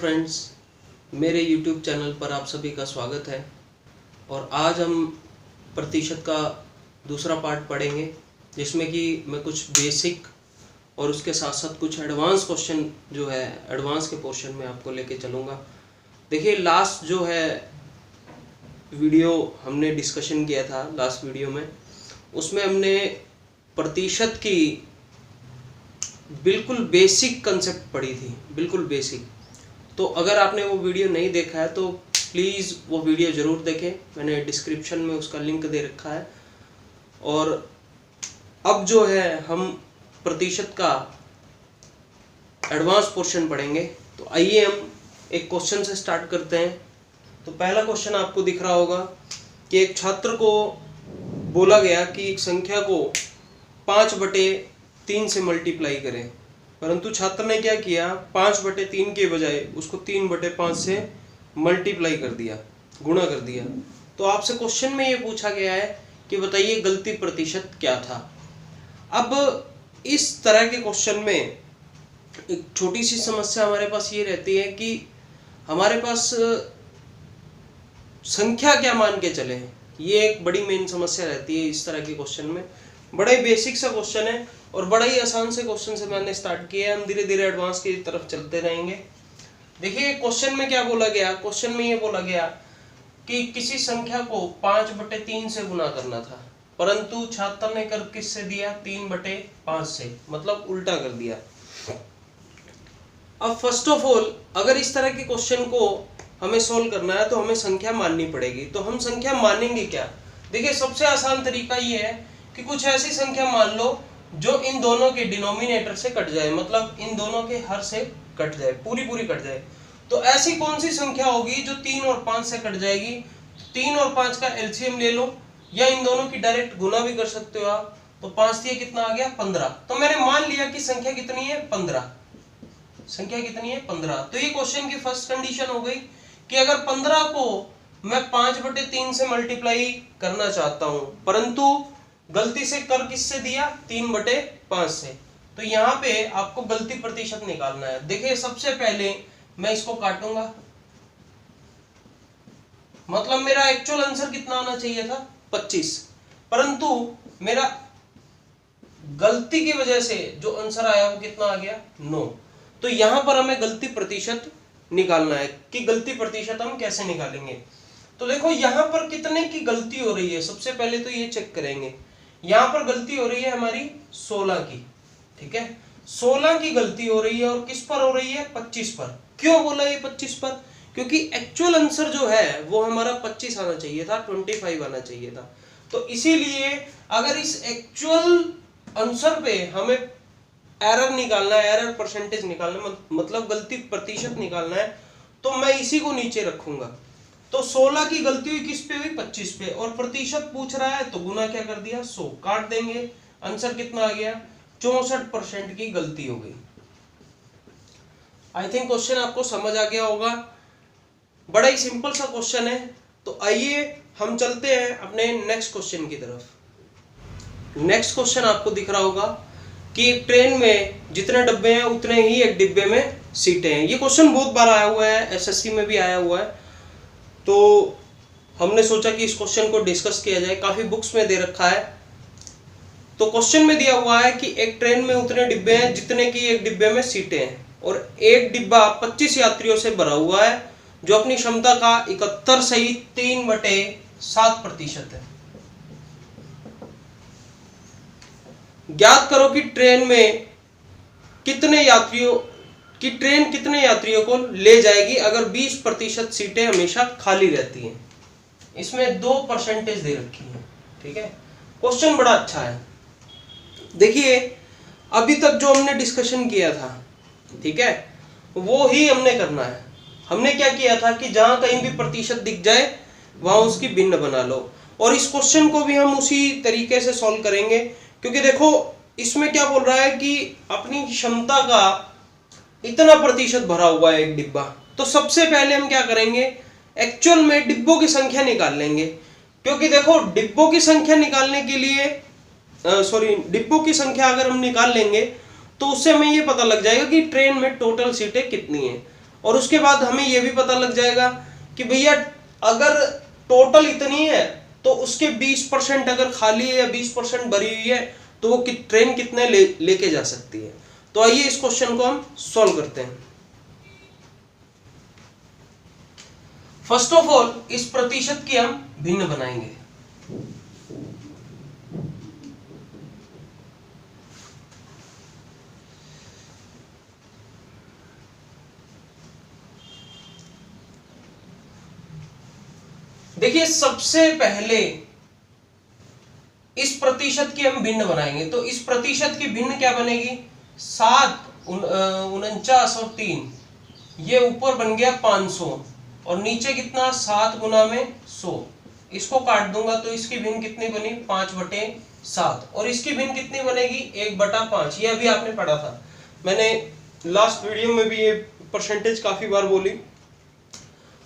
Friends, मेरे YouTube channel पर आप सभी का स्वागत है। और आज हम प्रतिशत का दूसरा पार्ट पढ़ेंगे, जिसमें कि मैं कुछ बेसिक और उसके साथ साथ कुछ एडवांस क्वेश्चन जो है एडवांस के पोर्शन में आपको लेके चलूँगा। देखिए, लास्ट जो है वीडियो हमने डिस्कशन किया था, लास्ट वीडियो में उसमें हमने प्रतिशत की बिल्कुल बेसिक कंसेप्ट पढ़ी थी, बिल्कुल बेसिक। तो अगर आपने वो वीडियो नहीं देखा है तो प्लीज़ वो वीडियो ज़रूर देखें, मैंने डिस्क्रिप्शन में उसका लिंक दे रखा है। और अब जो है हम प्रतिशत का एडवांस पोर्शन पढ़ेंगे। तो आइए हम एक क्वेश्चन से स्टार्ट करते हैं। तो पहला क्वेश्चन आपको दिख रहा होगा कि एक छात्र को बोला गया कि एक संख्या को 5/3 से मल्टीप्लाई करें, परंतु छात्र ने क्या किया, 5/3 के बजाय उसको 3/5 से मल्टीप्लाई कर दिया, गुणा कर दिया। तो आपसे क्वेश्चन में ये पूछा गया है कि बताइए गलती प्रतिशत क्या था। अब इस तरह के क्वेश्चन में एक छोटी सी समस्या हमारे पास ये रहती है कि हमारे पास संख्या क्या मान के चले, ये एक बड़ी मेन समस्या रहती है इस तरह के क्वेश्चन में। बड़ा ही बेसिक सा क्वेश्चन है और बड़ा ही आसान से क्वेश्चन से मैंने स्टार्ट किया है, हम धीरे धीरे एडवांस की तरफ चलते रहेंगे। देखिए क्वेश्चन में क्या बोला गया, क्वेश्चन में ये बोला गया कि किसी संख्या को 5/3 से गुना करना था, परंतु छात्र ने कर किससे दिया, 3/5 से, मतलब उल्टा कर दिया। अब फर्स्ट ऑफ ऑल अगर इस तरह के क्वेश्चन को हमें सोल्व करना है तो हमें संख्या माननी पड़ेगी। तो हम संख्या मानेंगे क्या? देखिए, सबसे आसान तरीका ये है कि कुछ ऐसी संख्या मान लो जो इन दोनों के डिनोमिनेटर से कट जाए, मतलब इन दोनों के हर से कट जाए, पूरी कट जाए। तो ऐसी कौन सी संख्या होगी जो 3 और 5 से कट जाएगी? 3 और 5 का एलसीएम ले लो, या इन दोनों की डायरेक्ट गुना भी कर सकते हो आप। तो 5 दिए कितना आ गया, 15। तो मैंने मान लिया कि संख्या कितनी है, 15। संख्या कितनी है, 15। तो ये क्वेश्चन की फर्स्ट कंडीशन हो गई कि अगर 15 को मैं 5/3 से मल्टीप्लाई करना चाहता हूं, परंतु गलती से कर किससे दिया, 3/5 से, तो यहाँ पे आपको गलती प्रतिशत निकालना है। देखिए, सबसे पहले मैं इसको काटूंगा, मतलब मेरा एक्चुअल आंसर कितना आना चाहिए था, 25, परंतु मेरा गलती की वजह से जो आंसर आया वो कितना आ गया, 9। तो यहां पर हमें गलती प्रतिशत निकालना है कि गलती प्रतिशत हम कैसे निकालेंगे। तो देखो यहां पर कितने की गलती हो रही है, सबसे पहले तो ये चेक करेंगे। यहां पर गलती हो रही है हमारी 16 की, ठीक है, 16 की गलती हो रही है और किस पर हो रही है, 25 पर। क्यों बोला ये 25 पर? क्योंकि एक्चुअल आंसर जो है वो हमारा 25 आना चाहिए था, 25 आना चाहिए था। तो इसीलिए अगर इस एक्चुअल आंसर पे हमें एरर निकालना है, एरर परसेंटेज निकालना है, मतलब गलती प्रतिशत निकालना है, तो मैं इसी को नीचे रखूंगा। तो 16 की गलती हुई किस पे हुई, 25 पे, और प्रतिशत पूछ रहा है तो गुना क्या कर दिया, 100, काट देंगे, आंसर कितना आ गया, 64% की गलती हो गई। आई थिंक क्वेश्चन आपको समझ आ गया होगा, बड़ा ही सिंपल सा क्वेश्चन है। तो आइए हम चलते हैं अपने नेक्स्ट क्वेश्चन की तरफ। नेक्स्ट क्वेश्चन आपको दिख रहा होगा कि एक ट्रेन में जितने डब्बे हैं उतने ही एक डिब्बे में सीटें हैं। ये क्वेश्चन बहुत बार आया हुआ है, एसएससी में भी आया हुआ है, तो हमने सोचा कि इस क्वेश्चन को डिस्कस किया जाए, काफी बुक्स में दे रखा है। तो क्वेश्चन में दिया हुआ है कि एक ट्रेन में उतने डिब्बे हैं जितने की एक डिब्बे में सीटें हैं, और एक डिब्बा 25 यात्रियों से भरा हुआ है जो अपनी क्षमता का 71 सहित 3/7% है। ज्ञात करो कि ट्रेन कितने यात्रियों को ले जाएगी अगर 20% सीटें हमेशा खाली रहती हैं। इसमें 2% दे रखी है, ठीक है। क्वेश्चन बड़ा अच्छा है। देखिए, अभी तक जो हमने डिस्कशन किया था, ठीक है, वो ही हमने करना है। हमने क्या किया था कि जहां कहीं भी प्रतिशत दिख जाए वहां उसकी भिन्न बना लो, और इस क्वेश्चन को भी हम उसी तरीके से सॉल्व करेंगे। क्योंकि देखो इसमें क्या बोल रहा है कि अपनी क्षमता का इतना प्रतिशत भरा हुआ है एक डिब्बा। तो सबसे पहले हम क्या करेंगे, एक्चुअल में डिब्बों की संख्या निकाल लेंगे। क्योंकि देखो डिब्बों की संख्या निकालने के लिए डिब्बों की संख्या अगर हम निकाल लेंगे तो उससे हमें ये पता लग जाएगा कि ट्रेन में टोटल सीटें कितनी हैं। और उसके बाद हमें यह भी पता लग जाएगा कि भैया अगर टोटल इतनी है तो उसके 20% अगर खाली है या 20% भरी हुई है तो वो ट्रेन कितने लेके जा सकती है। तो आइए इस क्वेश्चन को हम सॉल्व करते हैं। फर्स्ट ऑफ ऑल इस प्रतिशत की हम भिन्न बनाएंगे। देखिए सबसे पहले इस प्रतिशत की हम भिन्न बनाएंगे। तो इस प्रतिशत की भिन्न क्या बनेगी, 7, 49 और 3, ये ऊपर बन गया 500 और नीचे कितना 7 गुना में 100। इसको काट दूंगा तो इसकी भिन्न कितनी बनी 5/7 और इसकी भिन्न कितनी बनेगी 1/5। ये अभी आपने पढ़ा था, मैंने लास्ट वीडियो में भी ये परसेंटेज काफी बार बोली।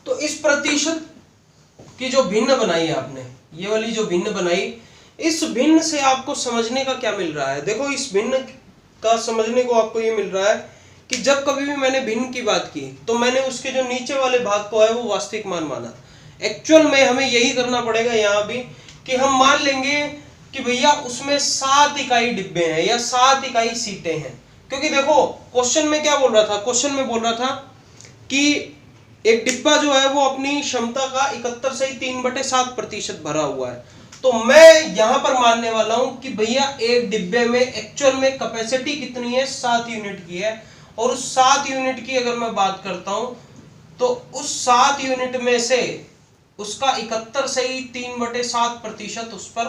तो इस प्रतिशत की जो भिन्न बनाई है आपने, ये वाली जो भिन्न बनाई, इस भिन्न से आपको समझने का क्या मिल रहा है। देखो इस भिन्न का समझने को आपको ये मिल रहा है कि जब कभी भी मैंने भिन्न की बात की तो मैंने उसके जो नीचे वाले भाग को है वो वास्तविक मान माना। एक्चुअल में हमें यही करना पड़ेगा यहाँ भी कि हम मान लेंगे कि भैया उसमें 7 इकाई डिब्बे हैं या 7 इकाई सीटें हैं। क्योंकि देखो क्वेश्चन में क्या बोल रहा था, क्वेश्चन में बोल रहा था कि एक डिब्बा जो है वो अपनी क्षमता का 71 से 3/7% भरा हुआ है। तो मैं यहां पर मानने वाला हूं कि भैया एक डिब्बे में एक्चुअल में कैपेसिटी कितनी है, 7 यूनिट की है। और उस 7 यूनिट की अगर मैं बात करता हूं तो उस 7 यूनिट में से उसका 71 से 3/7% उस पर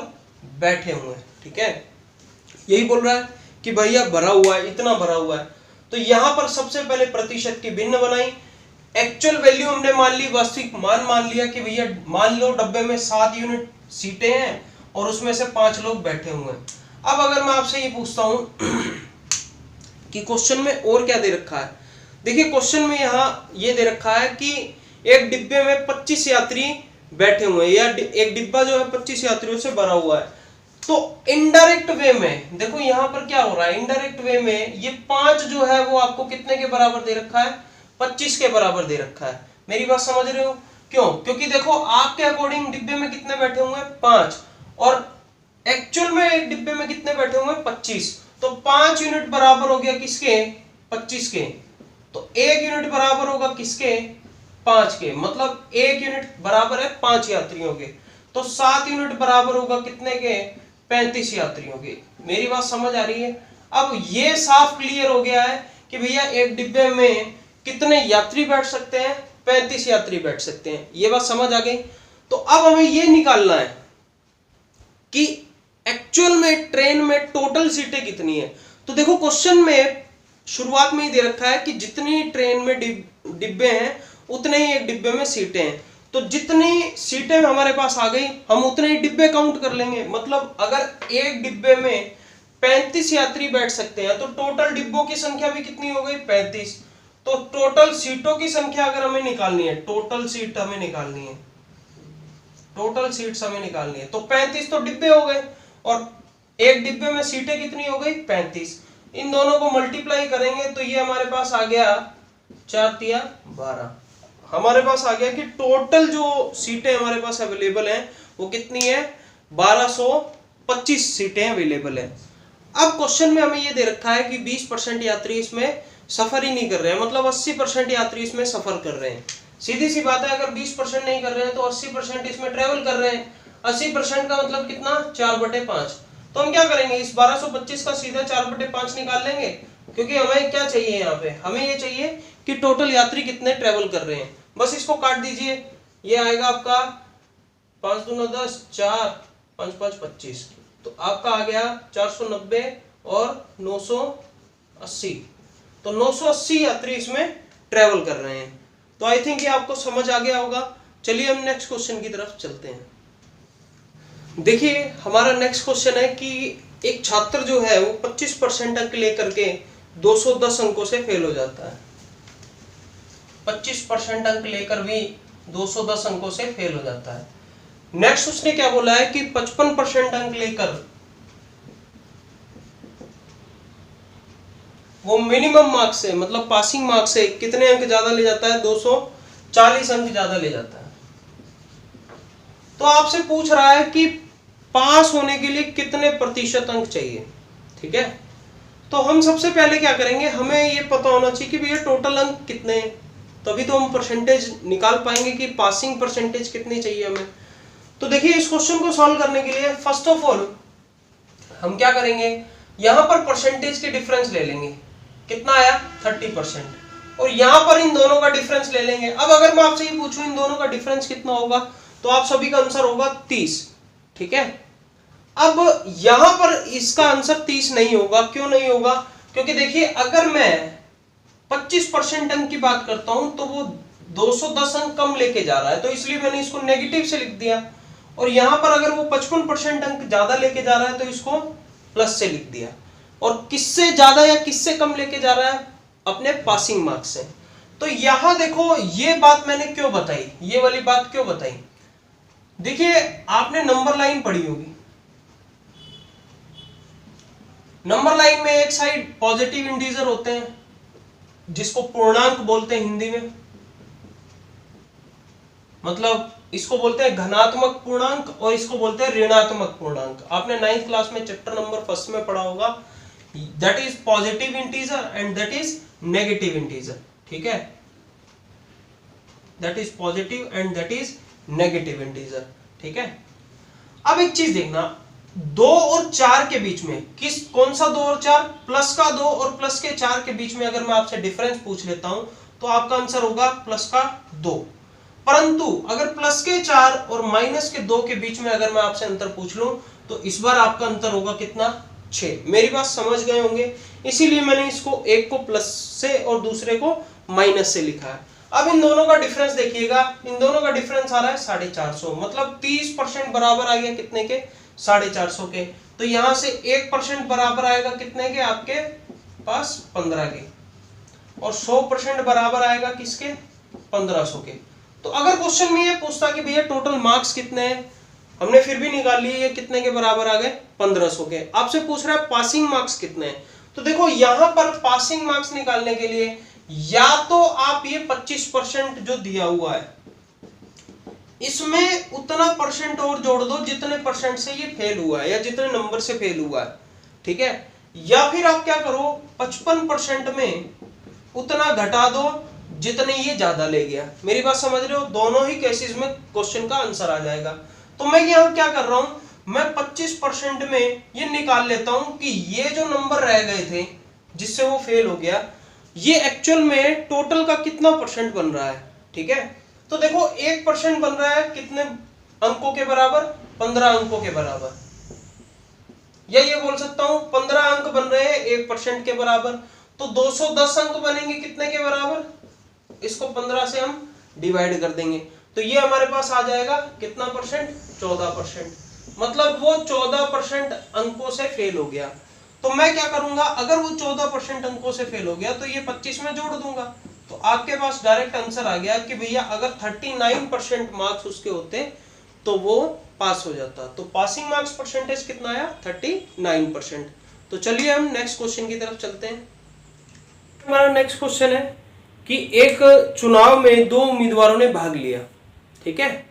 बैठे हुए हैं। ठीक है, यही बोल रहा है कि भैया भरा हुआ है, इतना भरा हुआ है। तो यहां पर सबसे पहले प्रतिशत की भिन्न बनाई, एक्चुअल वैल्यू हमने मान ली, वास्तविक मान मान लिया कि भैया मान लो डब्बे में 7 यूनिट सीटें हैं और उसमें से 5 लोग बैठे हुए हैं। अब अगर मैं आपसे ये पूछता हूं कि क्वेश्चन में और क्या दे रखा है। देखिए क्वेश्चन में यहाँ ये दे रखा है कि एक डिब्बे में 25 यात्री बैठे हुए हैं या एक डिब्बा जो है 25 यात्रियों से भरा हुआ है। तो इनडायरेक्ट वे में देखो यहाँ पर क्या हो रहा है, इनडायरेक्ट वे में ये 5 जो है वो आपको कितने के बराबर दे रखा है, 25 के बराबर दे रखा है। मेरी बात समझ रहे हो? क्यों? क्योंकि देखो आपके अकॉर्डिंग डिब्बे में कितने बैठे हुए हैं 5 और एक्चुअल में एक डिब्बे में कितने बैठे हुए हैं 25। तो 5 यूनिट बराबर हो गया किसके, 25 के। तो 1 यूनिट बराबर होगा किसके, 5 के। मतलब 1 यूनिट बराबर है 5 यात्रियों के। तो 7 यूनिट बराबर होगा कितने के, 35 यात्रियों के। मेरी बात समझ आ रही है? अब ये साफ क्लियर हो गया है कि भैया एक डिब्बे में कितने यात्री बैठ सकते हैं, 35 यात्री बैठ सकते हैं। ये बात समझ आ गई। तो अब हमें ये निकालना है कि एक्चुअल में ट्रेन में टोटल सीटें कितनी है। तो देखो क्वेश्चन में शुरुआत में ही दे रखा है कि जितनी ट्रेन में डिब्बे हैं उतने ही एक डिब्बे में सीटें हैं। तो जितनी सीटें हमारे पास आ गई हम उतने ही डिब्बे काउंट कर लेंगे। मतलब अगर एक डिब्बे में 35 यात्री बैठ सकते हैं तो टोटल डिब्बों की संख्या भी कितनी हो गई, 35। तो टोटल सीटों की संख्या अगर हमें निकालनी है, टोटल सीट हमें निकालनी है, टोटल सीट्स हमें निकालनी है, तो 35 तो डिब्बे हो गए और एक डिब्बे में सीटें कितनी हो गई, 35। इन दोनों को मल्टीप्लाई करेंगे तो ये हमारे पास आ गया 4 तिया 12। हमारे पास आ गया कि टोटल जो सीटें हमारे पास अवेलेबल हैं वो कितनी है, 1225 सीटें अवेलेबल है। अब क्वेश्चन में हमें ये दे रखा है कि 20% यात्री इसमें सफर ही नहीं कर रहे हैं, मतलब 80% यात्री इसमें सफर कर रहे हैं। सीधी सी बात है, अगर 20% नहीं कर रहे हैं तो 80% इसमें ट्रेवल कर रहे हैं। 80% का मतलब कितना, 4/5। तो हम क्या करेंगे, इस 1225 का सीधा 4/5 निकाल लेंगे, क्योंकि हमें क्या चाहिए यहाँ पे, हमें ये चाहिए कि टोटल यात्री कितने ट्रेवल कर रहे हैं। बस इसको काट दीजिए, ये आएगा आपका 5 दूना 10, 4 5 5 25। तो आपका आ गया 490 और 980। तो 980 यात्री इसमें ट्रेवल कर रहे हैं। तो आई थिंक ये आपको समझ आ गया होगा। चलिए हम नेक्स्ट क्वेश्चन की तरफ चलते हैं। देखिए हमारा नेक्स्ट क्वेश्चन है कि एक छात्र जो है वो 25% अंक लेकर के 210 अंकों से फेल हो जाता है। 25% अंक लेकर भी 210 अंकों से फेल हो जाता है। नेक्स्ट उसने क्या बोला है कि 55% अंक लेकर वो मिनिमम मार्क्स से मतलब पासिंग मार्क्स से कितने अंक ज्यादा ले जाता है? 240 अंक ज्यादा ले जाता है। तो आपसे पूछ रहा है कि पास होने के लिए कितने प्रतिशत अंक चाहिए, ठीक है। तो हम सबसे पहले क्या करेंगे, हमें ये पता होना चाहिए कि भैया टोटल अंक कितने हैं, तभी तो हम परसेंटेज निकाल पाएंगे कि पासिंग परसेंटेज कितनी चाहिए हमें। तो देखिए इस क्वेश्चन को सॉल्व करने के लिए फर्स्ट ऑफ ऑल हम क्या करेंगे, यहां पर परसेंटेज के डिफरेंस ले लेंगे, कितना आया 30%, और यहां पर इन दोनों का डिफरेंस ले लेंगे। अब अगर मैं आपसे ये पूछूं इन दोनों का डिफरेंस कितना होगा, तो आप सभी का आंसर होगा 30, ठीक है। अब यहां पर इसका आंसर 30 नहीं होगा, क्यों नहीं होगा, क्योंकि देखिए अगर मैं 25% अंक की बात करता हूं तो वो 210 अंक कम लेके जा रहा है, तो इसलिए मैंने इसको नेगेटिव से लिख दिया। और यहां पर अगर वो 55% अंक ज्यादा लेके जा रहा है तो इसको प्लस से लिख दिया। और किससे ज्यादा या किससे कम लेके जा रहा है, अपने पासिंग मार्क्स से। तो यहां देखो ये बात मैंने क्यों बताई, ये वाली बात क्यों बताई, देखिए आपने नंबर लाइन पढ़ी होगी, नंबर लाइन में एक साइड पॉजिटिव इंटीजर होते हैं जिसको पूर्णांक बोलते हैं हिंदी में, मतलब इसको बोलते हैं धनात्मक पूर्णांक और इसको बोलते हैं ऋणात्मक पूर्णांक। आपने 9th क्लास में चैप्टर नंबर 1 में पढ़ा होगा, that is positive integer and that is negative integer, ठीक है, that is positive and that is negative integer, ठीक है। अब एक चीज देखना, 2 और 4 के बीच में कौन सा 2 और 4, प्लस का 2 और प्लस के 4 के बीच में अगर मैं आपसे डिफरेंस पूछ लेता हूं तो आपका आंसर होगा प्लस का 2। परंतु अगर प्लस के 4 और माइनस के 2 के बीच में अगर मैं आपसे अंतर पूछ लूं तो इस बार आपका अंतर होगा कितना, 6। मेरी बात समझ गए होंगे, इसीलिए मैंने इसको एक को प्लस से और दूसरे को माइनस से लिखा है। अब इन दोनों का डिफरेंस देखिएगा, इन दोनों का डिफरेंस आ रहा है 450, मतलब 30% बराबर आ गया कितने के, 450 के। तो यहां से 1% बराबर आएगा कितने के, आपके पास 15 के, और 100% बराबर आएगा किसके, 1500 के। तो अगर क्वेश्चन में ये पूछता कि भैया टोटल मार्क्स कितने हैं, हमने फिर भी निकाल लिए, ये कितने के बराबर आ गए, 1500 के। आपसे पूछ रहा है पासिंग मार्क्स कितने हैं, तो देखो यहां पर पासिंग मार्क्स निकालने के लिए या तो आप ये 25% जो दिया हुआ है इसमें उतना परसेंट और जोड़ दो जितने परसेंट से ये फेल हुआ है या जितने नंबर से फेल हुआ है, ठीक है, या फिर आप क्या करो 55% में उतना घटा दो जितने ये ज्यादा ले गया। मेरी बात समझ रहे हो, दोनों ही केसेस में क्वेश्चन का आंसर आ जाएगा। तो मैं यहां क्या कर रहा हूं, मैं 25% में ये निकाल लेता हूं कि ये जो नंबर रह गए थे जिससे वो फेल हो गया, ये एक्चुअल में टोटल का कितना परसेंट बन रहा है, ठीक है। तो देखो 1% बन रहा है कितने अंकों के बराबर, 15 अंकों के बराबर, या ये बोल सकता हूं 15 अंक बन रहे हैं 1% के बराबर, तो 210 अंक बनेंगे कितने के बराबर, इसको 15 से हम डिवाइड कर देंगे, तो ये हमारे पास आ जाएगा कितना परसेंट, 14%, मतलब वो 14% अंकों से फेल हो गया। तो मैं क्या करूंगा, अगर वो 14% अंकों से फेल हो गया तो ये 25 में जोड़ दूंगा, तो आपके पास डायरेक्ट आंसर आ गया कि भैया अगर 39% मार्क्स उसके होते तो वो पास हो जाता। तो पासिंग मार्क्स परसेंटेज कितना आया, 39%। तो चलिए हम नेक्स्ट क्वेश्चन की तरफ चलते हैं। हमारा नेक्स्ट क्वेश्चन है कि एक चुनाव में 2 उम्मीदवारों ने भाग लिया, ठीक है,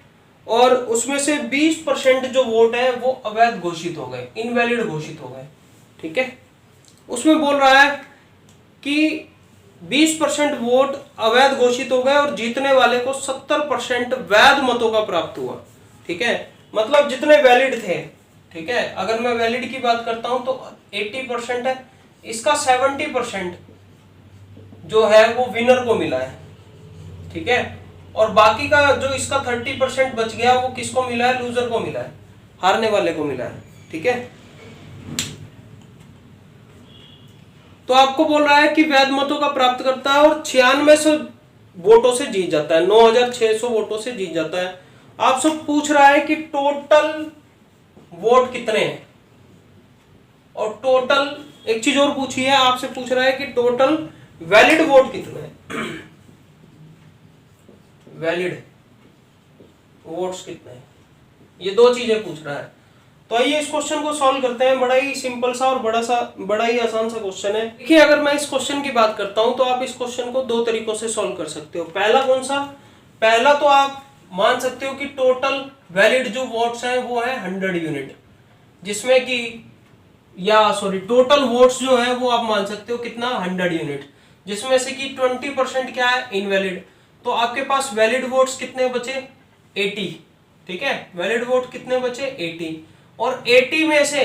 और उसमें से 20% जो वोट है वो अवैध घोषित हो गए, इनवैलिड घोषित हो गए, ठीक है। उसमें बोल रहा है कि 20% वोट अवैध घोषित हो गए और जीतने वाले को 70% वैध मतों का प्राप्त हुआ, ठीक है, मतलब जितने वैलिड थे, ठीक है। अगर मैं वैलिड की बात करता हूं तो 80% है, इसका 70% जो है वो विनर को मिला है, ठीक है, और बाकी का जो इसका 30% बच गया वो किसको मिला है, लूजर को मिला है, हारने वाले को मिला है, ठीक है। तो आपको बोल रहा है कि वैध मतों का प्राप्त करता है और 9600 वोटों से जीत जाता है, 9600 वोटों से जीत जाता है। आपसे पूछ रहा है कि टोटल वोट कितने हैं, और टोटल एक चीज और पूछी है, आपसे पूछ रहा है कि टोटल वैलिड वोट कितने हैं, वैलिड वोट्स कितने हैं, ये 2 चीजें पूछ रहा है। तो आइए इस क्वेश्चन को सॉल्व करते हैं। बड़ा ही सिंपल सा और बड़ा ही आसान सा क्वेश्चन है। देखिए अगर मैं इस क्वेश्चन की बात करता हूं तो आप इस क्वेश्चन को दो तरीकों से सॉल्व कर सकते हो। पहला कौन सा? पहला तो आप मान सकते हो कि टोटल वैलिड जो वोट्स हैं वो है 100 यूनिट, जिसमें कि टोटल वोट्स जो है वो आप मान सकते हो कितना 100 यूनिट, जिसमें से कि 20% क्या है इनवैलिड। तो आपके पास वैलिड वोट्स कितने बचे 80, ठीक है, वैलिड वोट कितने बचे 80। और 80 में से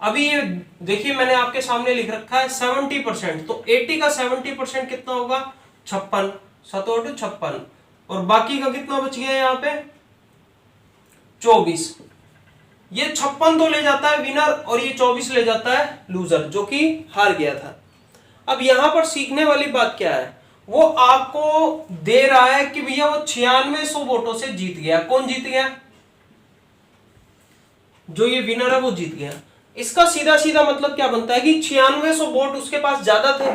अभी ये देखिए मैंने आपके सामने लिख रखा है 70%, तो 80 का 70% कितना होगा 56, 7 56, और बाकी का कितना बच गया यहाँ पे 24। ये 56 तो ले जाता है विनर और ये 24 ले जाता है लूजर, जो कि हार गया था। अब यहां पर सीखने वाली बात क्या है, वो आपको दे रहा है कि भैया वो 9600 वोटों से जीत गया। कौन जीत गया? जो ये विनर है वो जीत गया। इसका सीधा सीधा मतलब क्या बनता है कि 9600 वोट उसके पास ज्यादा थे।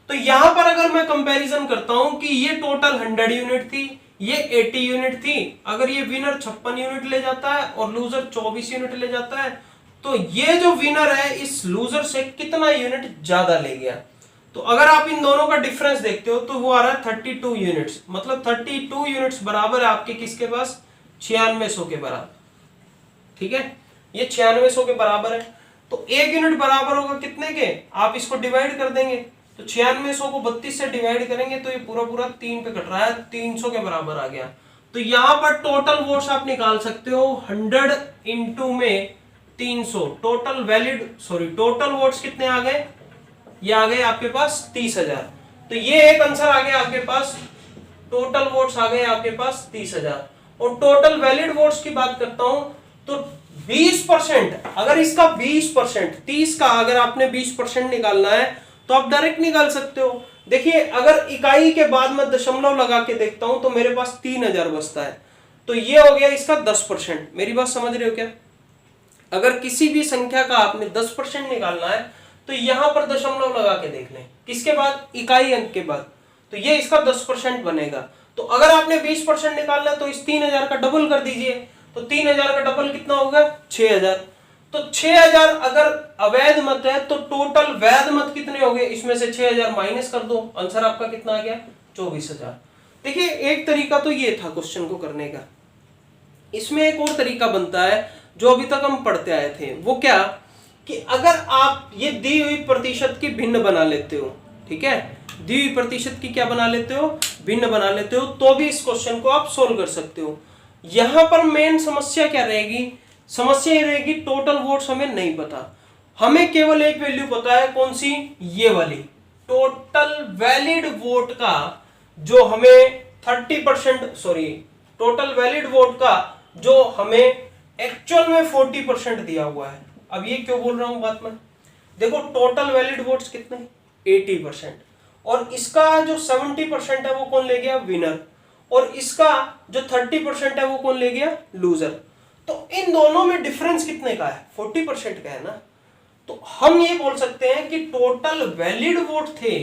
तो यहां पर अगर मैं कंपैरिजन करता हूं कि ये टोटल 100 यूनिट थी, ये 80 यूनिट थी, अगर ये विनर 56 यूनिट ले जाता है और लूजर 24 यूनिट ले जाता है, तो ये जो विनर है इस लूजर से कितना यूनिट ज्यादा ले गया। तो अगर आप इन दोनों का डिफरेंस देखते हो तो वो आ रहा है 32 यूनिट्स, मतलब 32 यूनिट्स बराबर है आपके किसके पास 9600 के बराबर, ठीक है, ये 9600 के बराबर है। तो एक यूनिट बराबर होगा कितने के, आप इसको डिवाइड कर देंगे, तो 9600 को 32 से डिवाइड करेंगे तो ये पूरा पूरा 3 पे कट रहा है, 300 के बराबर आ गया। तो यहां पर टोटल वोट्स आप निकाल सकते हो 100 इंटू में 300, टोटल वोट्स कितने आ गए, ये आ गए आपके पास 30,000। तो ये एक आंसर आ गया आपके पास, टोटल वोट्स आ गए आपके पास 30,000। और टोटल वैलिड वोट्स की बात करता हूं तो 20%, अगर इसका 20%, 30 का अगर आपने 20% निकालना है तो आप डायरेक्ट निकाल सकते हो। देखिए अगर इकाई के बाद मैं दशमलव लगा के देखता हूं तो मेरे पास 3000 बचता है, तो ये हो गया इसका 10%। मेरी बात समझ रहे हो क्या? अगर किसी भी संख्या का आपने 10% निकालना है तो यहां पर दशमलव लगा के देख लें, किसके बाद, इकाई अंक के बाद, तो ये इसका 10% बनेगा। तो अगर आपने 20% निकालना है तो इस 3000 का डबल कर दीजिए, तो 3000 का डबल कितना होगा 6000। तो 6000 अगर अवैध मत है तो टोटल वैध मत कितने हो गए, इसमें से 6000 माइनस कर दो, आंसर आपका कितना आ गया 24000। देखिए एक तरीका तो ये था क्वेश्चन को करने का। इसमें एक और तरीका बनता है जो अभी तक हम पढ़ते आए थे, वो क्या कि अगर आप ये दी हुई प्रतिशत की भिन्न बना लेते हो, ठीक है, दी हुई प्रतिशत की क्या बना लेते हो, भिन्न बना लेते हो, तो भी इस क्वेश्चन को आप सोल्व कर सकते हो। यहां पर मेन समस्या क्या रहेगी, समस्या ये रहेगी टोटल वोट्स हमें नहीं पता, हमें केवल एक वैल्यू पता है, कौन सी, ये वाली टोटल वैलिड वोट का, जो हमें 30% टोटल वैलिड वोट का जो हमें एक्चुअल में 40% दिया हुआ है। अब ये क्यों बोल रहा हूं बात में, देखो टोटल वैलिड वोट्स कितने 80%, और इसका जो 70% है वो कौन ले गया, विनर, और इसका जो 30% है वो कौन ले गया, लूजर। तो इन दोनों में डिफरेंस कितने का है, 40% का है ना। तो हम ये बोल सकते हैं कि टोटल वैलिड वोट थे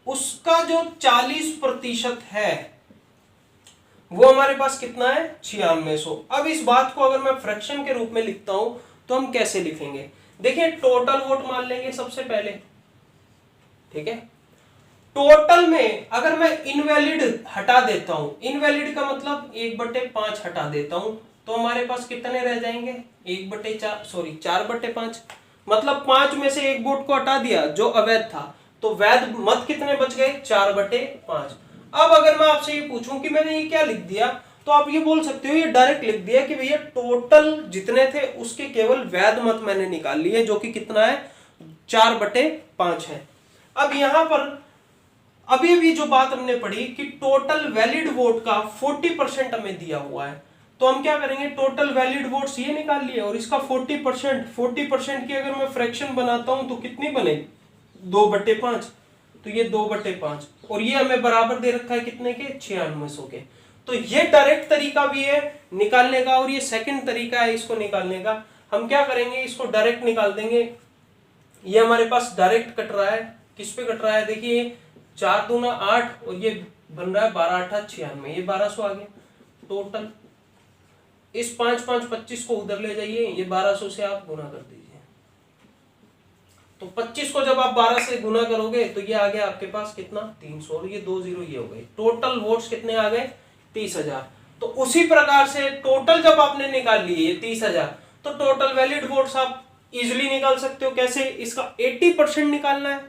उसका जो 40% है वो हमारे पास कितना है 9600। अब इस बात को अगर मैं फ्रैक्शन के रूप में लिखता हूं तो हम कैसे लिखेंगे, देखिए टोटल वोट मान लेंगे सबसे पहले, ठीक है। टोटल में अगर मैं इनवैलिड हटा देता हूं, इनवैलिड का मतलब 1/5 हटा देता हूं, तो हमारे पास कितने रह जाएंगे 4/5, मतलब 5 में से एक वोट को हटा दिया जो अवैध था, तो वैध मत कितने बच गए 4/5। अब अगर मैं आपसे ये पूछूं कि मैंने ये क्या लिख दिया, तो आप ये बोल सकते हो ये डायरेक्ट लिख दिया कि भैया टोटल जितने थे उसके केवल वैध मत मैंने निकाल लिए, जो कि कितना है 4/5 है। अब यहां पर अभी भी जो बात हमने पढ़ी कि टोटल वैलिड वोट का 40% हमें दिया हुआ है, तो हम क्या करेंगे, टोटल वैलिड वोट्स ये निकाल लिए और इसका 40% की अगर मैं फ्रैक्शन बनाता हूं तो कितनी बनेगी 2/5, तो ये 2/5, और ये हमें बराबर दे रखा है कितने के 9600 के। तो ये डायरेक्ट तरीका भी है निकालने का और ये सेकंड तरीका है इसको निकालने का। हम क्या करेंगे, इसको डायरेक्ट निकाल देंगे। ये हमारे पास डायरेक्ट कट रहा है, किस पे कट रहा है, देखिए 4 दूना 8 और ये बन रहा है 12 8 96, ये 1200 आ गया टोटल। इस 5 5 25 को उधर ले जाइए, ये 1200 से आप गुना कर दीजिए। तो 25 को जब आप 12 से गुना करोगे तो ये आ गया आपके पास कितना 300, और ये 2 जीरो ये हो गए। टोटल वोट्स कितने आ गए 30,000। तो उसी प्रकार से टोटल जब आपने निकाल लिए 30,000 तो टोटल वैलिड वोट्स आप इजिली निकाल सकते हो। कैसे? इसका 80% निकालना है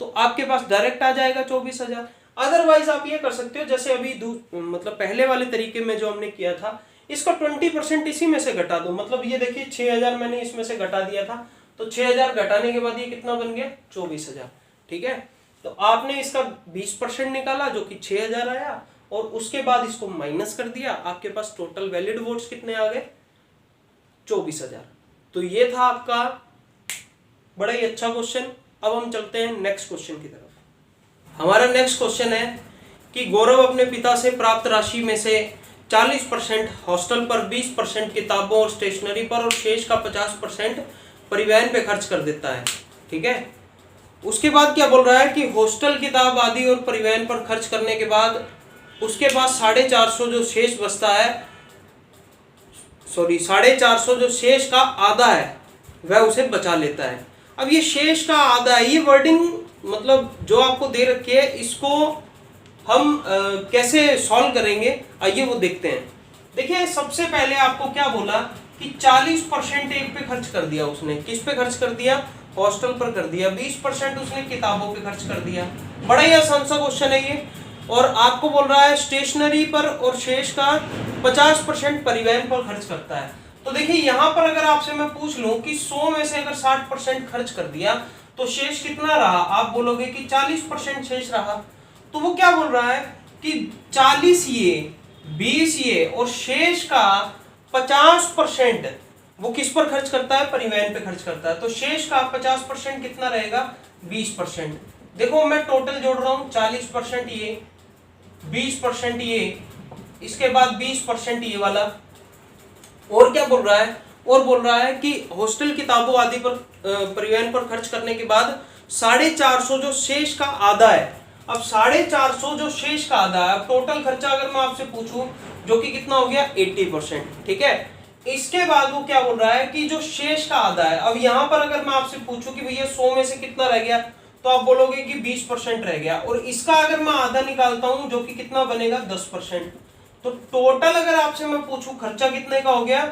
तो आपके पास डायरेक्ट आ जाएगा 24,000। अदरवाइज आप ये कर सकते हो जैसे अभी मतलब पहले वाले तरीके में जो हमने किया था, इसका 20% इसी में से घटा दो। मतलब ये देखिए 6,000 मैंने इसमें से घटा दिया था, तो 6,000 घटाने के बाद ये कितना बन गया 24,000। ठीक है, तो आपने इसका 20% निकाला जो कि 6,000 आया, और उसके बाद इसको माइनस कर दिया, आपके पास टोटल वैलिड वोट्स कितने आ गए 24,000। तो ये था आपका बड़ा ही अच्छा क्वेश्चन। अब हम चलते हैं नेक्स्ट क्वेश्चन की तरफ। हमारा नेक्स्ट क्वेश्चन है कि गौरव अपने पिता से प्राप्त राशि में से 40% हॉस्टल पर, 20% किताबों और स्टेशनरी पर, और शेष का 50% परिवहन पे खर्च कर देता है। ठीक है, उसके बाद क्या बोल रहा है कि हॉस्टल, किताब आदि और परिवहन पर खर्च करने के बाद उसके पास 450 जो शेष बचता है, 450 जो शेष का आधा है वह उसे बचा लेता है। अब ये शेष का आधा है, ये वर्डिंग मतलब जो आपको दे रखी है, इसको हम कैसे सॉल्व करेंगे आइए वो देखते हैं। देखिए सबसे पहले आपको क्या बोला कि 40% एक पे खर्च कर दिया उसने। किस पे खर्च कर दिया? हॉस्टल पर कर दिया। 20% उसने किताबों पे खर्च कर दिया। बड़ा ही आसान सा क्वेश्चन है ये। और आपको बोल रहा है स्टेशनरी पर और शेष का 50% परिवहन पर खर्च करता है। तो देखिए यहाँ पर अगर आपसे मैं पूछ लूं कि 100 में से अगर 60% खर्च कर दिया तो शेष कितना रहा? आप बोलोगे कि 40% शेष रहा। तो वो क्या बोल रहा है कि 40 ये, 20 ये और शेष का 50% वो किस पर खर्च करता है? परिवहन पे खर्च करता है। तो शेष का 50% कितना रहेगा? 20%। देखो मैं टोटल जोड़ रहा हूं, 40% ये, 20% ये, इसके बाद 20% ये वाला। और क्या बोल रहा है? और बोल रहा है कि हॉस्टल, किताबों आदि पर परिवहन पर खर्च करने के बाद 450 जो शेष का आधा है। अब 450 जो शेष का आधा है, अब टोटल खर्चा अगर मैं आपसे पूछूं जो कि कितना हो गया 80%। ठीक है, इसके बाद वो क्या बोल रहा है कि जो शेष का आधा है, अब यहां पर अगर मैं आपसे पूछूं कि भैया 100 में से कितना रह गया, तो आप बोलोगे कि 20% रह गया। और इसका अगर मैं आधा निकालता हूं जो कि कितना बनेगा 10%। तो टोटल अगर आपसे मैं पूछूं खर्चा कितने का हो गया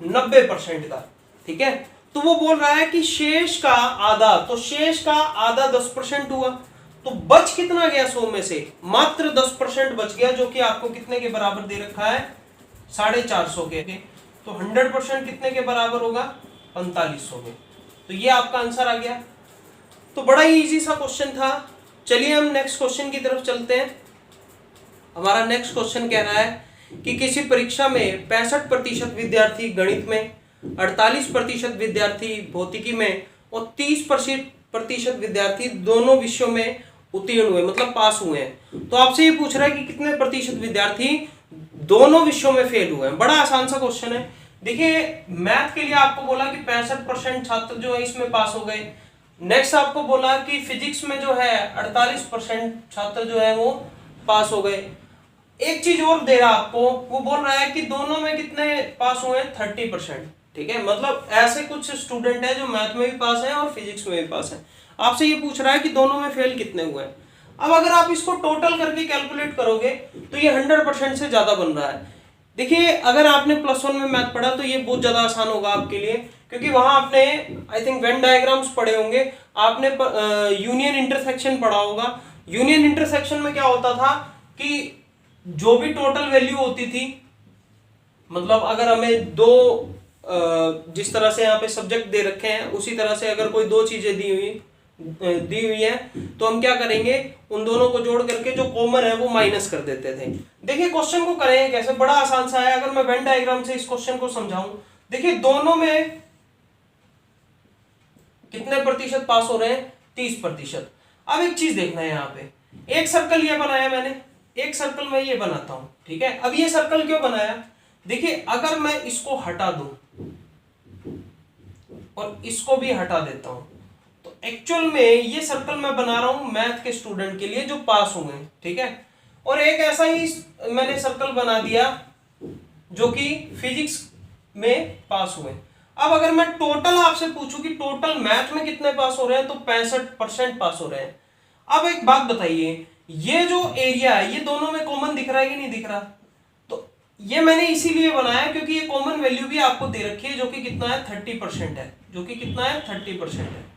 90% का। ठीक है, तो वो बोल रहा है कि शेष का आधा, तो शेष का आधा 10% हुआ, तो बच कितना गया 100 में से? मात्र 10% बच गया, जो कि आपको कितने के बराबर दे रखा है 450 के। तो 100% कितने के बराबर होगा 4500 के। तो ये आपका आंसर आ गया। तो बड़ा ही इजी सा क्वेश्चन था। चलिए हम नेक्स्ट क्वेश्चन की तरफ चलते हैं। हमारा नेक्स्ट क्वेश्चन कह रहा है कि किसी परीक्षा में 65% विद्यार्थी गणित में, 48% विद्यार्थी भौतिकी में और 30% विद्यार्थी दोनों विषयों में उत्तीर्ण हुए, मतलब पास हुए हैं। तो आपसे ये पूछ रहा है कि कितने प्रतिशत विद्यार्थी दोनों विषयों में फेल हुए हैं। बड़ा आसान सा क्वेश्चन है। देखिए मैथ के लिए आपको बोला कि 65% छात्र जो है इसमें पास हो गए। नेक्स्ट आपको बोला कि फिजिक्स में जो है 48% छात्र जो है वो पास हो गए। एक चीज और दे रहा आपको, वो बोल रहा है कि दोनों में कितने पास हुए हैं 30%। ठीक है, मतलब ऐसे कुछ स्टूडेंट है जो मैथ में भी पास है और फिजिक्स में भी पास है। आपसे ये पूछ रहा है कि दोनों में फेल कितने हुए हैं। अब अगर आप इसको टोटल करके कैलकुलेट करोगे तो ये 100% से ज्यादा बन रहा है। देखिए अगर आपने +1 में मैथ पढ़ा तो ये बहुत ज्यादा आसान होगा आपके लिए, क्योंकि वहां आपने आई थिंक वेन डायग्राम्स पढ़े होंगे, आपने यूनियन इंटरसेक्शन पढ़ा होगा। यूनियन इंटरसेक्शन में क्या होता था कि जो भी टोटल वैल्यू होती थी, मतलब अगर हमें दो जिस तरह से यहाँ पे सब्जेक्ट दे रखे हैं उसी तरह से अगर कोई दो चीजें दी हुई है तो हम क्या करेंगे, उन दोनों को जोड़ करके जो कॉमन है वो माइनस कर देते थे। देखिए क्वेश्चन को करें कैसे, बड़ा आसान सा है। अगर मैं वेन डायग्राम से इस क्वेश्चन को समझाऊं, देखिए दोनों में कितने प्रतिशत पास हो रहे हैं 30%। अब एक चीज देखना है, यहाँ पे एक सर्कल ये बनाया मैंने, एक सर्कल मैं ये बनाता हूं। ठीक है, अब ये सर्कल क्यों बनाया? देखिए अगर मैं इसको हटा दूं और इसको भी हटा देता हूं तो एक्चुअल में ये सर्कल मैं बना रहा हूं मैथ के स्टूडेंट के लिए जो पास हुए हैं। ठीक है, और एक ऐसा ही मैंने सर्कल बना दिया जो कि फिजिक्स में पास हुए। अब अगर मैं टोटल आपसे पूछूं कि टोटल मैथ में कितने पास हो रहे हैं, तो 65% पास हो रहे हैं। अब एक बात बताइए, ये जो एरिया है ये दोनों में कॉमन दिख रहा है कि नहीं दिख रहा? तो ये मैंने इसीलिए बनाया क्योंकि ये कॉमन वैल्यू भी आपको दे रखी है, जो कि कितना है 30% है, जो कि कितना है 30% है।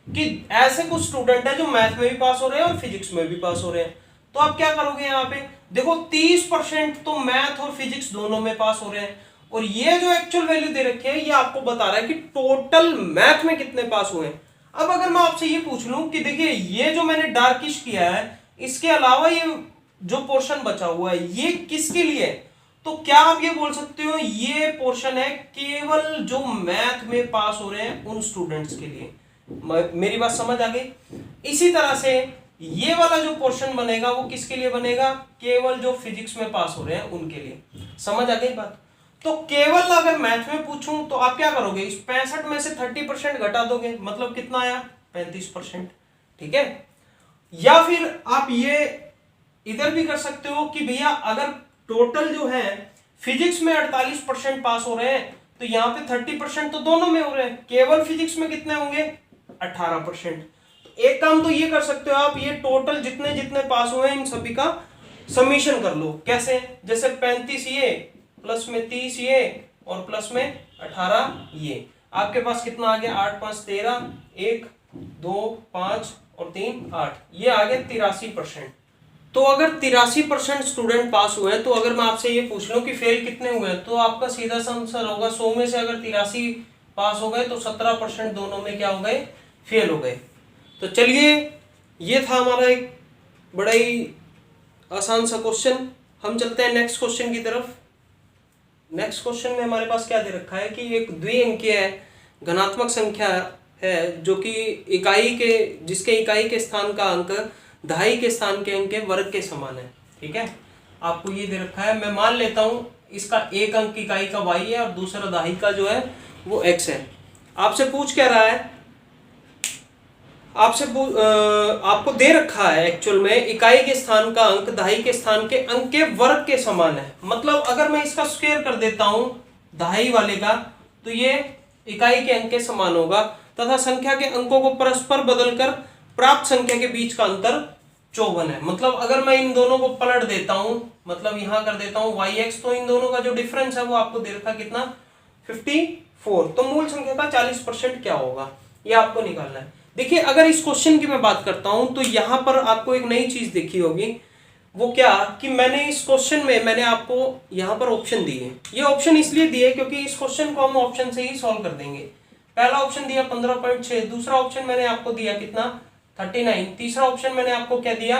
कि ऐसे कुछ स्टूडेंट है जो मैथ में भी पास हो रहे हैं और फिजिक्स में भी पास हो रहे हैं। तो आप क्या करोगे यहाँ पे, देखो 30% तो मैथ और फिजिक्स दोनों में पास हो रहे हैं, और ये जो एक्चुअल वैल्यू दे रखी है ये आपको बता रहा है कि टोटल मैथ में कितने पास हुए हैं। अब अगर मैं आपसे ये पूछ लूं कि देखिए ये जो मैंने डार्किश किया है, इसके अलावा ये जो पोर्शन बचा हुआ है ये किसके लिए है? तो क्या आप ये बोल सकते हो ये पोर्शन है केवल जो मैथ में पास हो रहे हैं उन स्टूडेंट्स के लिए। मेरी बात समझ आ गई? इसी तरह से ये वाला जो पोर्शन बनेगा वो किसके लिए बनेगा? केवल जो फिजिक्स में पास हो रहे हैं उनके लिए। समझ आ गई बात? तो केवल अगर मैथ में पूछूं तो आप क्या करोगे, इस 65 में से 30% घटा दोगे, मतलब कितना आया 35%। ठीक है, या फिर आप ये इधर भी कर सकते हो कि भैया अगर टोटल जो है फिजिक्स में 48% पास हो रहे हैं, तो यहाँ पे 30% तो दोनों में हो रहे हैं, केवल फिजिक्स में कितने होंगे 18%। तो एक काम तो ये कर सकते हो आप, ये टोटल जितने जितने पास हुए हैं इन सभी का समीशन कर लो। कैसे? जैसे 35 ये प्लस में 30 ये और प्लस में 18 ये, आपके पास कितना आ गया 8 5 13, 1 2 5 और 3 8, ये आ गया 83%। तो अगर 83% स्टूडेंट पास हुए हैं, तो अगर मैं आपसे ये पूछ लूं कि फेल कितने हुए हैं, तो आपका सीधा सा आंसर होगा 100 में से अगर 83 पास हो गए तो 17% दोनों में क्या हो गए, फेल हो गए। तो चलिए ये था हमारा एक बड़ा ही आसान सा क्वेश्चन। हम चलते हैं नेक्स्ट क्वेश्चन की तरफ। नेक्स्ट क्वेश्चन में हमारे पास क्या दे रखा है कि एक द्विअंकीय घनात्मक संख्या है जो कि इकाई के, जिसके इकाई के स्थान का अंक दहाई के स्थान के अंक के वर्ग के समान है। ठीक है, आपको ये दे रखा है, मैं मान लेता हूं इसका एक अंक इकाई का y है और दूसरा दहाई का जो है वो x है। आपसे पूछ क्या रहा है, आपको दे रखा है एक्चुअल में इकाई के स्थान का अंक दहाई के स्थान के अंक के वर्ग के समान है। मतलब अगर मैं इसका स्क्वायर कर देता हूं दहाई वाले का, तो ये इकाई के अंक के समान होगा, तथा संख्या के अंकों को परस्पर बदलकर प्राप्त संख्या के बीच का अंतर 54 है। मतलब अगर मैं इन दोनों को पलट देता हूं, मतलब यहां कर देता हूं yx, तो इन दोनों का जो डिफरेंस है वो आपको दे रखा कितना 54। तो मूल संख्या का 40% क्या होगा, ये आपको निकालना है। देखिए अगर इस क्वेश्चन की मैं बात करता हूं तो यहां पर आपको एक नई चीज देखी होगी, वो क्या कि मैंने इस क्वेश्चन में मैंने आपको यहां पर ऑप्शन दिए। ये ऑप्शन इसलिए दिए क्योंकि इस क्वेश्चन को हम ऑप्शन से ही सॉल्व कर देंगे। पहला ऑप्शन दिया 15.6, दूसरा ऑप्शन मैंने आपको दिया कितना 39, तीसरा ऑप्शन मैंने आपको क्या दिया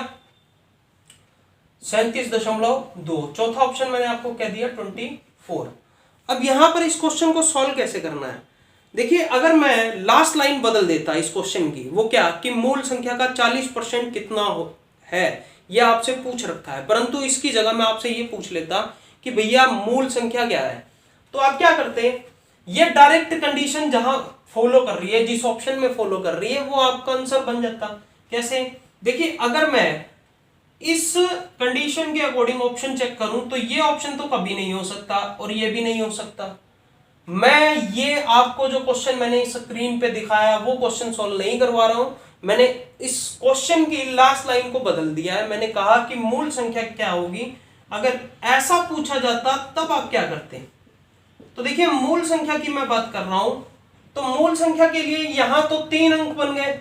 37.2, चौथा ऑप्शन मैंने आपको क्या दिया 24। अब यहां पर इस क्वेश्चन को सॉल्व कैसे करना है, देखिए अगर मैं लास्ट लाइन बदल देता इस क्वेश्चन की, वो क्या कि मूल संख्या का 40% कितना है, यह आपसे पूछ रखा है, परंतु इसकी जगह मैं आपसे ये पूछ लेता कि भैया मूल संख्या क्या है, तो आप क्या करते, ये डायरेक्ट कंडीशन जहां फॉलो कर रही है, जिस ऑप्शन में फॉलो कर रही है, वो आपका आंसर बन जाता। कैसे? देखिए अगर मैं इस कंडीशन के अकॉर्डिंग ऑप्शन चेक करूं तो ये ऑप्शन तो कभी नहीं हो सकता और ये भी नहीं हो सकता। मैं ये आपको जो क्वेश्चन मैंने स्क्रीन पे दिखाया वो क्वेश्चन सॉल्व नहीं करवा रहा हूं, मैंने इस क्वेश्चन की लास्ट लाइन को बदल दिया है। मैंने कहा कि मूल संख्या क्या होगी, अगर ऐसा पूछा जाता तब आप क्या करते। तो देखिए मूल संख्या की मैं बात कर रहा हूं, तो मूल संख्या के लिए यहां तो 3 अंक बन गए,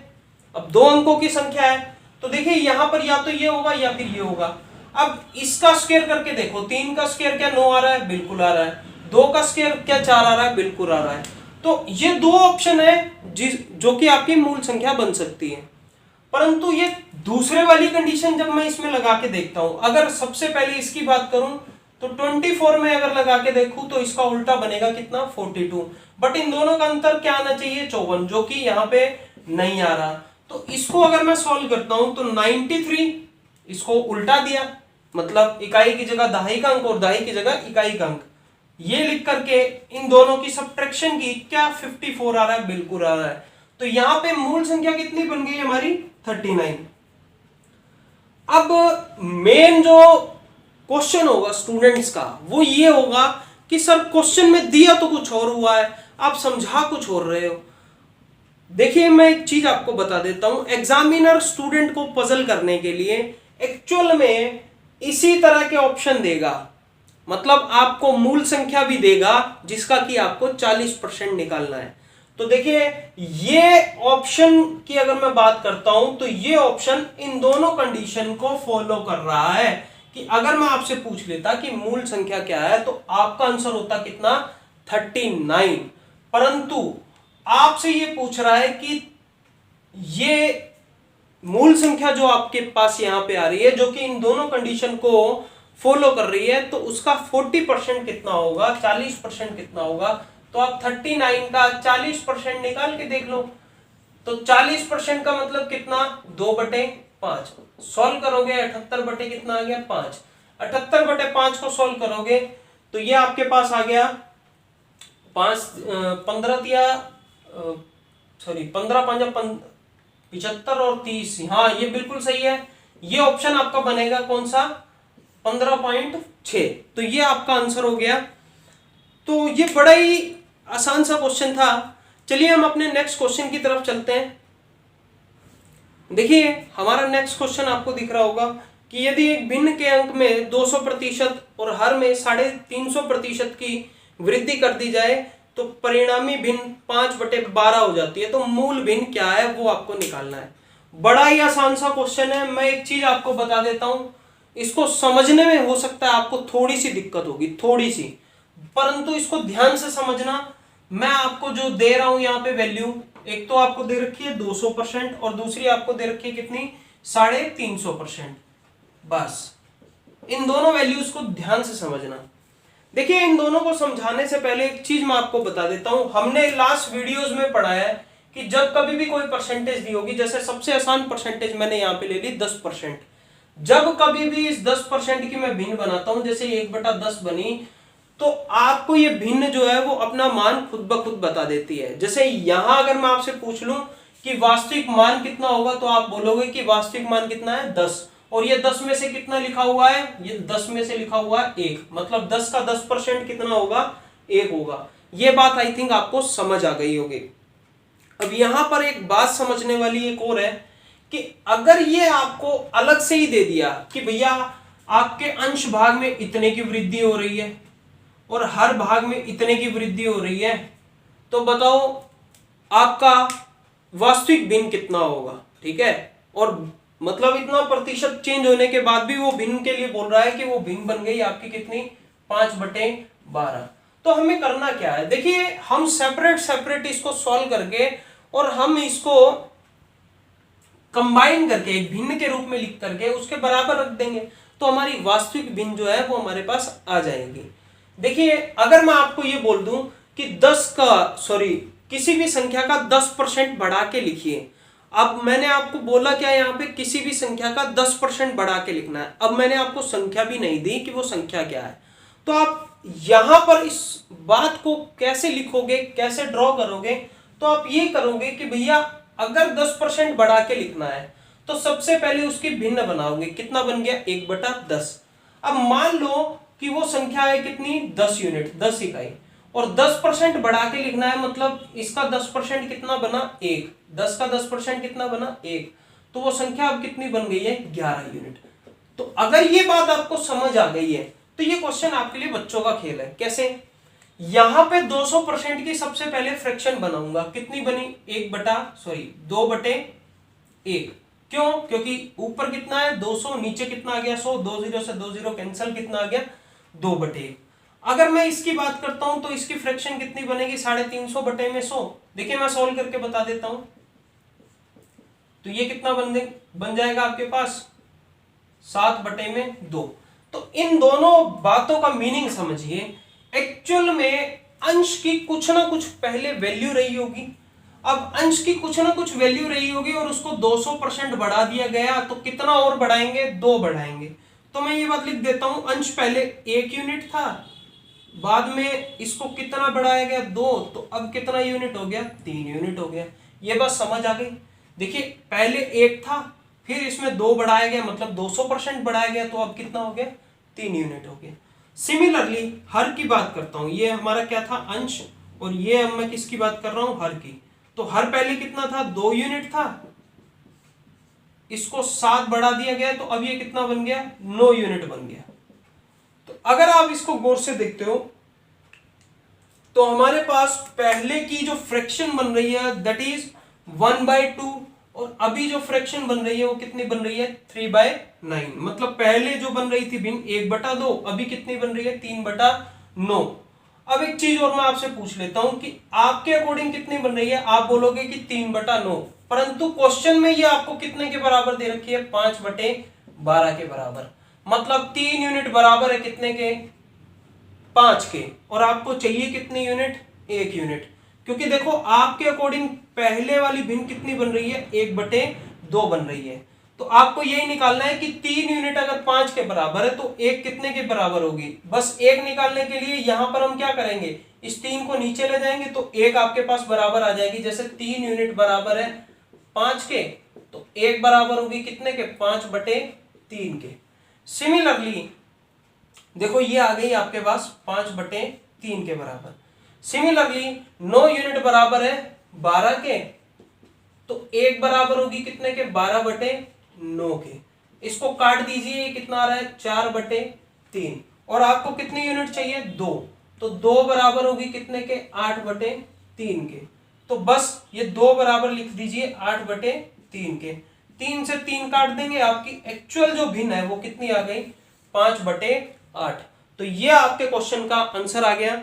अब 2 अंकों की संख्या है, तो देखिए यहां पर या तो ये होगा या फिर ये होगा। अब इसका स्क्वायर करके देखो, 3 का स्क्वायर क्या 9 आ रहा है, बिल्कुल आ रहा है, 2 का स्क्वायर क्या 4 आ रहा है, बिल्कुल आ रहा है। तो ये 2 ऑप्शन है जो कि आपकी मूल संख्या बन सकती है। परंतु ये दूसरे वाली कंडीशन जब मैं इसमें लगा के देखता हूं, अगर सबसे पहले इसकी बात करूं तो 24 में अगर लगा के देखूं तो इसका उल्टा बनेगा कितना 42, बट इन दोनों का अंतर क्या आना चाहिए 54, जो कि यहाँ पे नहीं आ रहा। तो इसको अगर मैं सॉल्व करता हूं तो 93 इसको उल्टा दिया, मतलब इकाई की जगह दहाई का अंक और दहाई की जगह इकाई का अंक, ये लिख करके इन दोनों की सब्ट्रैक्शन की, क्या 54 आ रहा है, बिल्कुल आ रहा है। तो यहां पे मूल संख्या कितनी बन गई हमारी 39। अब मेन जो क्वेश्चन होगा स्टूडेंट्स का वो ये होगा कि सर क्वेश्चन में दिया तो कुछ और हुआ है, आप समझा कुछ और रहे हो। देखिए मैं एक चीज आपको बता देता हूं, एग्जामिनर स्टूडेंट को पजल करने के लिए एक्चुअल में इसी तरह के ऑप्शन देगा, मतलब आपको मूल संख्या भी देगा जिसका कि आपको 40% निकालना है। तो देखिए ये ऑप्शन की अगर मैं बात करता हूं तो ये ऑप्शन इन दोनों कंडीशन को फॉलो कर रहा है कि अगर मैं आपसे पूछ लेता कि मूल संख्या क्या है तो आपका आंसर होता कितना, 39। परंतु आपसे ये पूछ रहा है कि ये मूल संख्या जो आपके पास यहां पे आ रही है जो कि इन दोनों कंडीशन को फॉलो कर रही है, तो उसका 40% कितना होगा, 40% कितना होगा। तो आप 39 का 40% निकाल के देख लो। तो 40% का मतलब कितना, 2/5। सॉल्व करोगे 78 बटे कितना आ गया, 5। 78/5 को सॉल्व करोगे तो ये आपके पास आ गया 15 5 75 और 30। हाँ ये बिल्कुल सही है, ये ऑप्शन आपका बनेगा कौन सा, 15.6। तो ये आपका आंसर हो गया। तो ये बड़ा ही आसान सा क्वेश्चन था। चलिए हम अपने नेक्स्ट क्वेश्चन की तरफ चलते हैं। देखिए हमारा नेक्स्ट क्वेश्चन आपको दिख रहा होगा कि यदि एक भिन्न के अंक में 200% और हर में 350% की वृद्धि कर दी जाए तो परिणामी भिन्न 5/12 हो जाती है, तो मूल भिन्न क्या है वो आपको निकालना है। बड़ा ही आसान सा क्वेश्चन है। मैं एक चीज आपको बता देता हूं, इसको समझने में हो सकता है आपको थोड़ी सी दिक्कत होगी, थोड़ी सी, परंतु इसको ध्यान से समझना। मैं आपको जो दे रहा हूं यहाँ पे वैल्यू, एक तो आपको दे रखी है 200% और दूसरी आपको दे रखी है कितनी, 350%। बस इन दोनों वैल्यूज को ध्यान से समझना। देखिए इन दोनों को समझाने से पहले एक चीज मैं आपको बता देता हूं। हमने लास्ट वीडियोस में पढ़ा है कि जब कभी भी कोई परसेंटेज दी होगी, जैसे सबसे आसान परसेंटेज मैंने यहाँ पे ले ली 10%, जब कभी भी इस 10% की मैं भिन्न बनाता हूं, जैसे 1/10 बनी, तो आपको ये भिन्न जो है वो अपना मान खुद ब खुद बता देती है। जैसे यहां अगर मैं आपसे पूछ लूं कि वास्तविक मान कितना होगा, तो आप बोलोगे कि वास्तविक मान कितना है, 10। और ये 10 में से कितना लिखा हुआ है, ये 10 में से लिखा हुआ है 1, मतलब 10 का 10% कितना होगा, 1 होगा। ये बात आई थिंक आपको समझ आ गई होगी। अब यहां पर एक बात समझने वाली एक और है कि अगर ये आपको अलग से ही दे दिया कि भैया आपके अंश भाग में इतने की वृद्धि हो रही है और हर भाग में इतने की वृद्धि हो रही है, तो बताओ आपका वास्तविक भिन्न कितना होगा, ठीक है। और मतलब इतना प्रतिशत चेंज होने के बाद भी वो भिन्न के लिए बोल रहा है कि वो भिन्न बन गई आपकी कितनी, 5/12। तो हमें करना क्या है, देखिए हम सेपरेट इसको सॉल्व करके और हम इसको कंबाइन करके एक भिन्न के रूप में लिख करके उसके बराबर रख देंगे, तो हमारी वास्तविक भिन्न जो है वो हमारे पास आ जाएगी। देखिए अगर मैं आपको ये बोल दूं कि किसी भी संख्या का 10% बढ़ा के लिखिए। अब मैंने आपको बोला क्या, यहाँ पे किसी भी संख्या का 10% बढ़ा के लिखना है। अब मैंने आपको संख्या भी नहीं दी कि वो संख्या क्या है, तो आप यहां पर इस बात को कैसे लिखोगे, कैसे ड्रॉ करोगे, तो आप ये करोगे कि भैया अगर 10% बढ़ा के लिखना है तो सबसे पहले उसकी भिन्न बनाओगे। कितना बन गया, 1/10। अब मान लो कि वो संख्या है कितनी, 10 यूनिट, 10 इकाई, और 10% बढ़ा के लिखना है, मतलब इसका 10% कितना बना, 1। 10 का 10% कितना बना, 1। तो वो संख्या अब कितनी बन गई है, 11 यूनिट। तो अगर ये बात आपको समझ आ गई है तो ये क्वेश्चन आपके लिए बच्चों का खेल है। कैसे, यहां पे 200% की सबसे पहले फ्रैक्शन बनाऊंगा, कितनी बनी, 2/1। क्यों, क्योंकि ऊपर कितना है 200, नीचे कितना आ गया 100, 2 0 से 2 0 कैंसिल, कितना आ गया 2/1। अगर मैं इसकी बात करता हूं तो इसकी फ्रैक्शन कितनी बनेगी, 350/100। देखिए मैं सॉल्व करके बता देता हूं। तो ये कितना बन जाएगा आपके पास, 7/2। तो इन दोनों बातों का मीनिंग समझिए। एक्चुअल में अंश की कुछ ना कुछ पहले वैल्यू रही होगी, अब अंश की कुछ ना कुछ वैल्यू रही होगी और उसको 200% बढ़ा दिया गया, तो कितना और बढ़ाएंगे, 2 बढ़ाएंगे। तो मैं ये बात लिख देता हूं, अंश पहले 1 यूनिट था, बाद में इसको कितना बढ़ाया गया, 2, तो अब कितना यूनिट हो गया, 3 यूनिट हो गया। ये बात समझ आ गई। देखिए पहले 1 था, फिर इसमें 2 बढ़ाया गया, मतलब 200% बढ़ाया गया, तो अब कितना हो गया, 3 यूनिट हो गया। सिमिलरली हर की बात करता हूं, ये हमारा क्या था अंश, और ये अब मैं किसकी बात कर रहा हूं, हर की। तो हर पहले कितना था, 2 यूनिट था, इसको 7 बढ़ा दिया गया तो अब ये कितना बन गया, 9 यूनिट बन गया। तो अगर आप इसको गौर से देखते हो तो हमारे पास पहले की जो फ्रैक्शन बन रही है दैट इज 1/2, और अभी जो फ्रैक्शन बन रही है वो कितनी बन रही है, 3/9। मतलब पहले जो बन रही थी भिन्न 1/2, अभी कितनी बन रही है, 3/9। अब एक चीज और मैं आपसे पूछ लेता हूं कि आपके अकॉर्डिंग कितनी बन रही है, आप बोलोगे कि 3/9, परंतु क्वेश्चन में ये आपको कितने के बराबर दे रखी है, 5/12 के बराबर। मतलब 3 यूनिट बराबर है कितने के, 5 के, और आपको चाहिए कितनी यूनिट, 1 यूनिट। क्योंकि देखो आपके अकॉर्डिंग पहले वाली भिन्न कितनी बन रही है, 1/2 बन रही है। तो आपको यही निकालना है कि 3 यूनिट अगर 5 के बराबर है तो 1 कितने के बराबर होगी। बस 1 निकालने के लिए यहां पर हम क्या करेंगे, इस 3 को नीचे ले जाएंगे तो 1 आपके पास बराबर आ जाएगी। जैसे 3 यूनिट बराबर है 5 के, तो 1 बराबर होगी कितने के, 5/3 के। सिमिलरली देखो ये आ गई आपके पास 5/3 के बराबर। सिमिलरली 9 यूनिट बराबर है 12 के, तो 1 बराबर होगी कितने के, 12/9 के। इसको काट दीजिए, ये कितना आ रहा है, 4/3, और आपको कितनी यूनिट चाहिए, 2, तो 2 बराबर होगी कितने के, 8/3 के। तो बस ये 2 बराबर लिख दीजिए 8/3 के। 3 से 3 काट देंगे, आपकी एक्चुअल जो भिन्न है वो कितनी आ गई, 5/8। तो ये आपके क्वेश्चन का आंसर आ गया।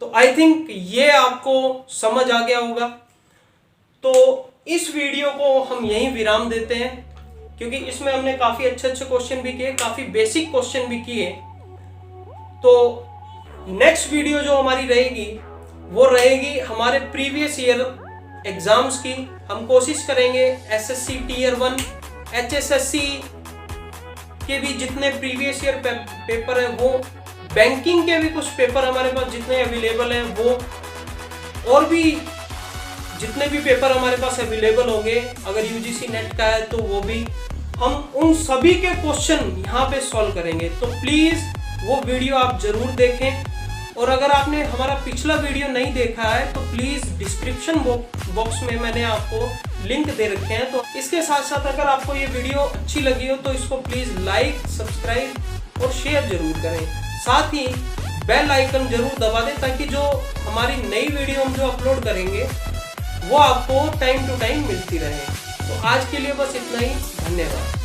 तो आई थिंक ये आपको समझ आ गया होगा। तो इस वीडियो को हम यहीं विराम देते हैं, क्योंकि इसमें हमने काफी अच्छे अच्छे क्वेश्चन भी किए, काफी बेसिक क्वेश्चन भी किए। तो नेक्स्ट वीडियो जो हमारी रहेगी वो रहेगी हमारे प्रीवियस ईयर एग्जाम्स की। हम कोशिश करेंगे एसएससी टीयर 1, एचएसएससी के भी जितने प्रीवियस ईयर पेपर है वो, बैंकिंग के भी कुछ पेपर हमारे पास जितने अवेलेबल हैं वो, और भी जितने भी पेपर हमारे पास अवेलेबल होंगे, अगर यूजीसी नेट का है तो वो भी, हम उन सभी के क्वेश्चन यहाँ पे सॉल्व करेंगे। तो प्लीज वो वीडियो आप जरूर देखें, और अगर आपने हमारा पिछला वीडियो नहीं देखा है तो प्लीज डिस्क्रिप्शन बॉक्स में मैंने आपको लिंक दे रखे हैं। तो इसके साथ साथ अगर आपको ये वीडियो अच्छी लगी हो तो इसको प्लीज लाइक, सब्सक्राइब और शेयर जरूर करें। साथ ही बेल आइकन जरूर दबा दें ताकि जो हमारी नई वीडियो हम जो अपलोड करेंगे वो आपको टाइम टू टाइम मिलती रहे। तो आज के लिए बस इतना ही, धन्यवाद।